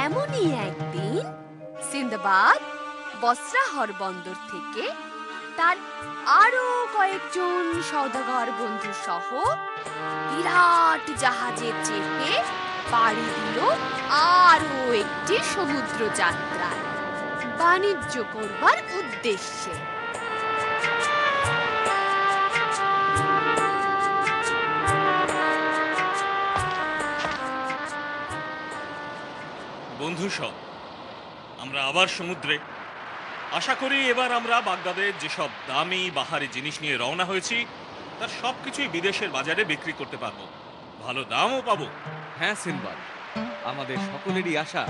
এমনই একদিন সিন্দাবাদ বসরাহর বন্দর থেকে তার আরো কয়েকজন সওদাগর বন্ধু সহ বিরাট জাহাজে চেপে পাড়ি দিল আরো একটি সমুদ্র যাত্রায় বাণিজ্য করবার উদ্দেশ্যে। বন্ধু সব আমরা আবার সমুদ্রে। আশা করি এবার আমরা বাগদাদের যেসব দামি বাহারি জিনিস নিয়ে রওনা হয়েছি তার সবকিছুই বিদেশের বাজারে বিক্রি করতে পারবো, ভালো দামও পাবো। হ্যাঁ সিনবাদ, আমাদের সকলেরই আশা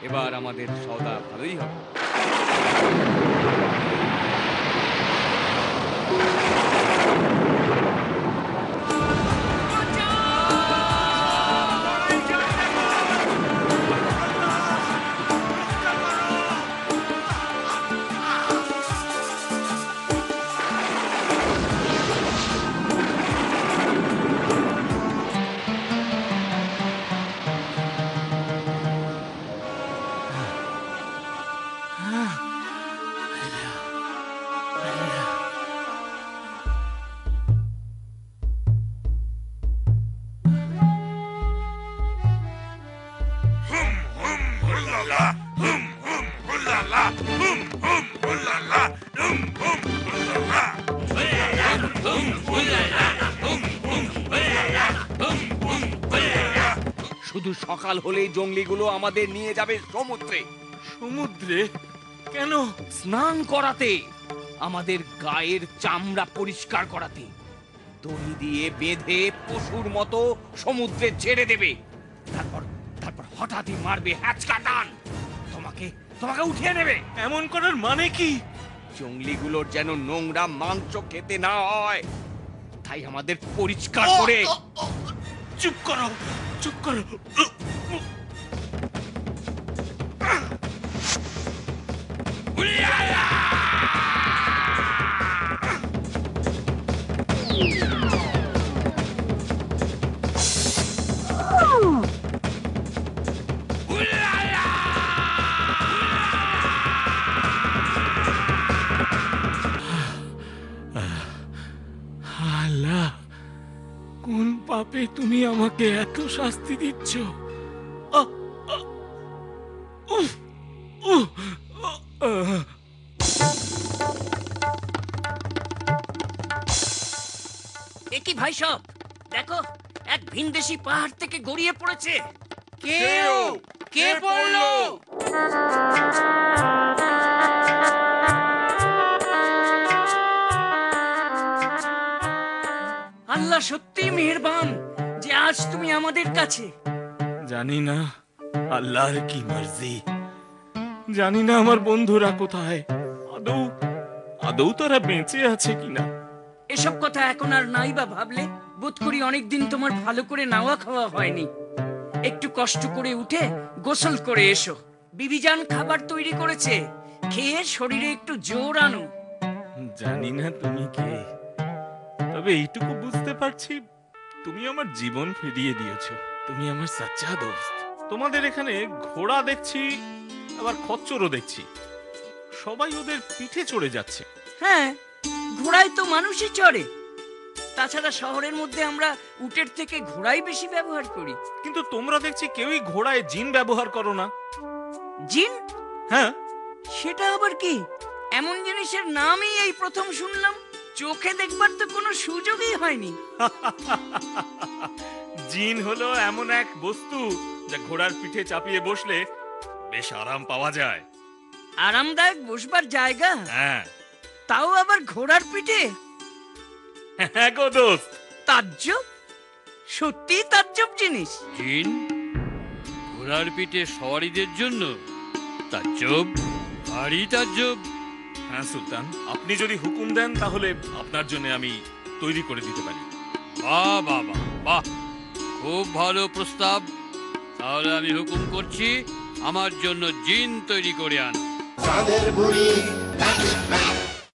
এবার আমাদের সওদা ভালোই হবে। শুধু সকাল হলেই জঙ্গলিগুলো আমাদের নিয়ে যাবে সমুদ্রে। সমুদ্রে কেন? স্নান করাতে, আমাদের গায়ের চামড়া পরিষ্কার করাতে। দড়ি দিয়ে বেঁধে পশুর মতো সমুদ্রে ছেড়ে দেবে। তারপর তারপর হঠাৎই মারবে হ্যাচকা টান, তোমাকে উঠিয়ে নেবে। এমন করার মানে কি? জঙ্গলিগুলোর যেন নোংরা মাংস খেতে না হয়, তাই আমাদের পরিষ্কার করে। চুপ করো, চুপ করো। আল্লাহ, কোন পাপে তুমি আমাকে এত শাস্তি দিচ্ছ? একই ভাই সব দেখো, এক ভিনদেশি পাহাড় থেকে গড়িয়ে পড়েছে। কে পড়লো? আল্লাহ সত্যি মেহেরবান যে আজ তুমি আমাদের কাছে। জানি না আল্লাহর কি মর্জি, জানি না আমার বন্ধুরা কোথায়, আদৌ তারা বেঁচে আছে কিনা। এসব কথা এখন আর নাই বা ভাবলে, বোধ করি অনেকদিন তোমার ভালো করে নাওয়া খাওয়া হয়নি। একটু কষ্ট করে উঠে গোসল করে এসো। বিবিজান খাবার তৈরি করেছে, খেয়ে শরীরে একটু জোর আনো। জানি না তুমি কে, তবে এইটুকু বুঝতে পারছি তুমি আমার জীবন ফিরিয়ে দিয়েছো। তুমি আমার সাচ্চা দোস্ত। তোমাদের এখানে ঘোড়া দেখছি, আবার খচ্চরও দেখছি, সবাই ওদের পিঠে চড়ে যাচ্ছে। হ্যাঁ, ঘোড়ায় তো মানুষই চড়ে। তাছাড়া শহরের মধ্যে আমরা উটের থেকে ঘোড়াই বেশি ব্যবহার করি। কিন্তু তোমরা দেখছি কেউই ঘোড়ায় জিন ব্যবহার করো না। জিন? হ্যাঁ। সেটা আবার কি? এমন জিনিসের নামই এই প্রথম শুনলাম। চোখে দেখবার তো কোনো সুযোগই হয়নি। জিন হলো এমন এক বস্তু যা ঘোড়ার পিঠে চাপিয়ে বসলে বেশ আরাম পাওয়া যায়। আরামদায়ক বসবার জায়গা? হ্যাঁ। তাও আবার ঘোড়ার পিঠে? হ্যাঁ গো দোস্ত। তাজ্জব, সত্যি তাজ্জব জিনিস। জিন ঘোড়ার পিঠে সওয়ারিদের জন্য? তাজ্জব, ভারী তাজ্জব। হ্যাঁ সুলতান, আপনি যদি হুকুম দেন তাহলে আপনার জন্য আমি তৈরি করে দিতে পারি। বাহ বাহ বাহ বাহ, খুব ভালো প্রস্তাব। তাহলে আমি হুকুম করছি, আমার জন্য জিন তৈরি করে আনো।